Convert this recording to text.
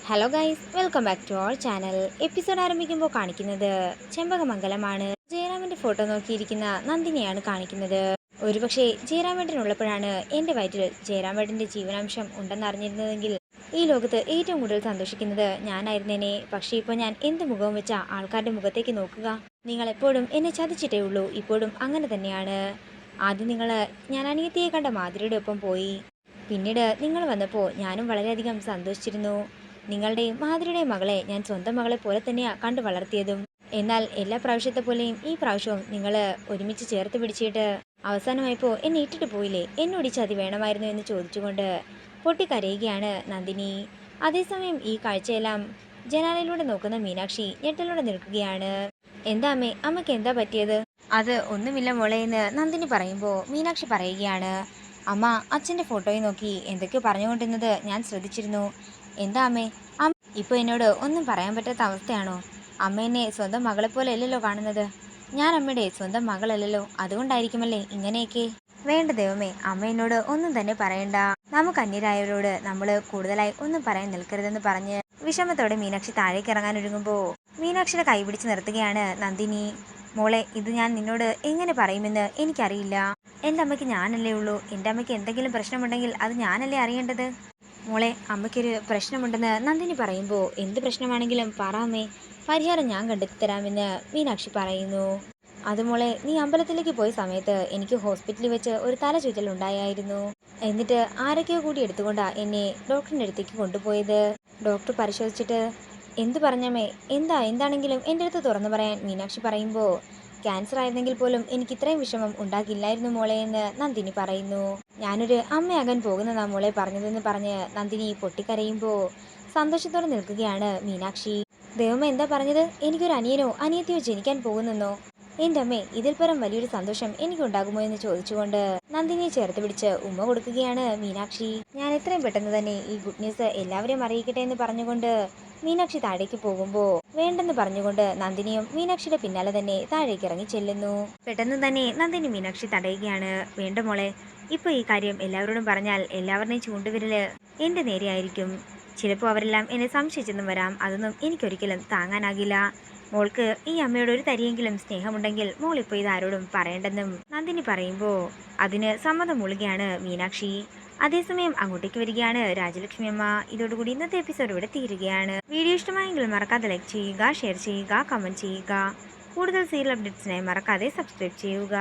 Hello guys, welcome back to our channel. Episode ആരംഭിക്കുമ്പോൾ കാണിക്കുന്നത് ചെമ്പകമംഗലമാണ്. ജയറാമിന്റെ photo നോക്കിയിരിക്കുന്ന നന്ദിനിയാണ് കാണിക്കുന്നത്. ഒരുപക്ഷെ ജയറാമേട്ടൻ ഉള്ളപ്പോഴാണ് എൻ്റെ വയറ്റിൽ ജയറാമേട്ടൻ്റെ ജീവനാംശം ഉണ്ടെന്നറിഞ്ഞിരുന്നതെങ്കിൽ ഈ ലോകത്ത് ഏറ്റവും കൂടുതൽ സന്തോഷിക്കുന്നത് ഞാനായിരുന്നേനെ. പക്ഷേ ഇപ്പോൾ ഞാൻ എന്ത് മുഖവും വെച്ച ആൾക്കാരുടെ മുഖത്തേക്ക് നോക്കുക. നിങ്ങൾ എപ്പോഴും എന്നെ ചതിച്ചിട്ടേ ഉള്ളൂ. ഇപ്പോഴും അങ്ങനെ തന്നെയാണ്. ആദ്യം ഞാൻ അനിയത്തിയെ കണ്ട മാധുരിയുടെ ഒപ്പം പോയി. പിന്നീട് നിങ്ങൾ വന്നപ്പോൾ ഞാനും വളരെയധികം സന്തോഷിച്ചിരുന്നു. നിങ്ങളുടെയും മാധുരിയുടെയും മകളെ ഞാൻ സ്വന്തം മകളെ പോലെ തന്നെയാണ് കണ്ടു വളർത്തിയതും. എന്നാൽ എല്ലാ പ്രാവശ്യത്തെ പോലെയും ഈ പ്രാവശ്യവും നിങ്ങൾ ഒരുമിച്ച് ചേർത്ത് പിടിച്ചിട്ട് അവസാനമായപ്പോൾ എന്നെ ഇട്ടിട്ട് പോയില്ലേ? എന്നോട് ചതി വേണമായിരുന്നു എന്ന് ചോദിച്ചുകൊണ്ട് പൊട്ടിക്കരയുകയാണ് നന്ദിനി. അതേസമയം ഈ കാഴ്ചയെല്ലാം ജനാലയിലൂടെ നോക്കുന്ന മീനാക്ഷി ഞെട്ടലോടെ നിൽക്കുകയാണ്. എന്താ അമ്മേ, അമ്മയ്ക്ക് എന്താ പറ്റിയത്? അത് ഒന്നുമില്ല മോളെ എന്ന് നന്ദിനി പറയുമ്പോൾ മീനാക്ഷി പറയുകയാണ്, അമ്മ അച്ഛൻ്റെ ഫോട്ടോയിൽ നോക്കി എന്തൊക്കെയോ പറഞ്ഞുകൊണ്ടിരുന്നത് ഞാൻ ശ്രദ്ധിച്ചിരുന്നു. എന്താ അമ്മേ, ഇപ്പോൾ എന്നോട് ഒന്നും പറയാൻ പറ്റാത്ത അവസ്ഥയാണോ? അമ്മ എന്നെ സ്വന്തം മകളെപ്പോലെ അല്ലല്ലോ കാണുന്നത്. ഞാൻ അമ്മയുടെ സ്വന്തം മകളല്ലല്ലോ. അതുകൊണ്ടായിരിക്കുമല്ലേ ഇങ്ങനെയൊക്കെ? വേണ്ട ദൈവമേ, അമ്മ എന്നോട് ഒന്നും തന്നെ പറയണ്ട. നമുക്ക് അന്യരായവരോട് നമ്മൾ കൂടുതലായി ഒന്നും പറയാൻ നിൽക്കരുതെന്ന് പറഞ്ഞ് വിഷമത്തോടെ മീനാക്ഷി താഴേക്ക് ഇറങ്ങാൻ ഒരുങ്ങുമ്പോൾ മീനാക്ഷിയുടെ കൈ പിടിച്ച് നിർത്തുകയാണ് നന്ദിനി. മോളെ, ഇത് ഞാൻ നിന്നോട് എങ്ങനെ പറയുമെന്ന് എനിക്കറിയില്ല. എൻ്റെ അമ്മയ്ക്ക് ഞാനല്ലേ ഉള്ളൂ. എൻ്റെ അമ്മയ്ക്ക് എന്തെങ്കിലും പ്രശ്നമുണ്ടെങ്കിൽ അത് ഞാനല്ലേ അറിയേണ്ടത്. മോളെ, അമ്മയ്ക്കൊരു പ്രശ്നമുണ്ടെന്ന് നന്ദിനി പറയുമ്പോൾ എന്ത് പ്രശ്നമാണെങ്കിലും പറ അമ്മേ, പരിഹാരം ഞാൻ കണ്ടെത്തി തരാമെന്ന് മീനാക്ഷി പറയുന്നു. അത് മോളെ, നീ അമ്പലത്തിലേക്ക് പോയ സമയത്ത് എനിക്ക് ഹോസ്പിറ്റലിൽ വെച്ച് ഒരു തലചുറ്റൽ ഉണ്ടായിരുന്നു. എന്നിട്ട് ആരൊക്കെയോ കൂടി എടുത്തുകൊണ്ടാ എന്നെ ഡോക്ടറിൻ്റെ അടുത്തേക്ക് കൊണ്ടുപോയത്. ഡോക്ടർ പരിശോധിച്ചിട്ട് എന്ത് പറഞ്ഞമ്മേ? എന്താണെങ്കിലും എൻ്റെ അടുത്ത് തുറന്നു പറയാൻ മീനാക്ഷി പറയുമ്പോൾ ക്യാൻസർ ആയിരുന്നെങ്കിൽ പോലും എനിക്ക് ഇത്രയും വിഷമം ഉണ്ടാകില്ലായിരുന്നു മോളെ എന്ന് നന്ദിനി പറയുന്നു. ഞാനൊരു അമ്മയാകാൻ പോകുന്നതാ മോളെ പറഞ്ഞതെന്ന് പറഞ്ഞ് നന്ദിനി പൊട്ടിക്കരയുമ്പോൾ സന്തോഷത്തോടെ നിൽക്കുകയാണ് മീനാക്ഷി. ദൈവമേ, എന്താ പറഞ്ഞത്? എനിക്കൊരു അനിയനോ അനിയത്തിയോ ജനിക്കാൻ പോകുന്നെന്നോ? എൻ്റെ അമ്മേ, ഇതിൽ പരം വലിയൊരു സന്തോഷം എനിക്കുണ്ടാകുമോ എന്ന് ചോദിച്ചുകൊണ്ട് നന്ദിനിയെ ചേർത്ത് പിടിച്ച് ഉമ്മ കൊടുക്കുകയാണ് മീനാക്ഷി. ഞാൻ എത്രയും പെട്ടെന്ന് തന്നെ ഈ ഗുഡ് ന്യൂസ് എല്ലാവരെയും അറിയിക്കട്ടെ എന്ന് പറഞ്ഞുകൊണ്ട് മീനാക്ഷി താഴേക്ക് പോകുമ്പോൾ വേണ്ടെന്ന് പറഞ്ഞുകൊണ്ട് നന്ദിനിയും മീനാക്ഷിയുടെ പിന്നാലെ തന്നെ താഴേക്ക് ഇറങ്ങി ചെല്ലുന്നു. പെട്ടെന്ന് തന്നെ നന്ദിനി മീനാക്ഷി തടയുകയാണ്. വേണ്ട മോളെ, ഇപ്പോൾ ഈ കാര്യം എല്ലാവരോടും പറഞ്ഞാൽ എല്ലാവരുടെയും ചൂണ്ടുവിരല് എൻ്റെ നേരെയായിരിക്കും. ചിലപ്പോൾ അവരെല്ലാം എന്നെ സംശയിച്ചെന്നും വരാം. അതൊന്നും എനിക്കൊരിക്കലും താങ്ങാനാകില്ല. മോൾക്ക് ഈ അമ്മയോട് ഒരു തരിയെങ്കിലും സ്നേഹമുണ്ടെങ്കിൽ മോളിപ്പോൾ ഇതാരോടും പറയേണ്ടെന്നും നന്ദിനി പറയുമ്പോൾ അതിന് സമ്മതം മൂളുകയാണ് മീനാക്ഷി. അതേസമയം അങ്ങോട്ടേക്ക് വരികയാണ് രാജലക്ഷ്മി അമ്മ. ഇതോടുകൂടി ഇന്നത്തെ എപ്പിസോഡ് ഇവിടെ തീരുകയാണ്. വീഡിയോ ഇഷ്ടമായെങ്കിൽ മറക്കാതെ ലൈക്ക് ചെയ്യുക, ഷെയർ ചെയ്യുക, കമൻറ്റ് ചെയ്യുക. കൂടുതൽ സീരിയൽ അപ്ഡേറ്റ്സിനായി മറക്കാതെ സബ്സ്ക്രൈബ് ചെയ്യുക.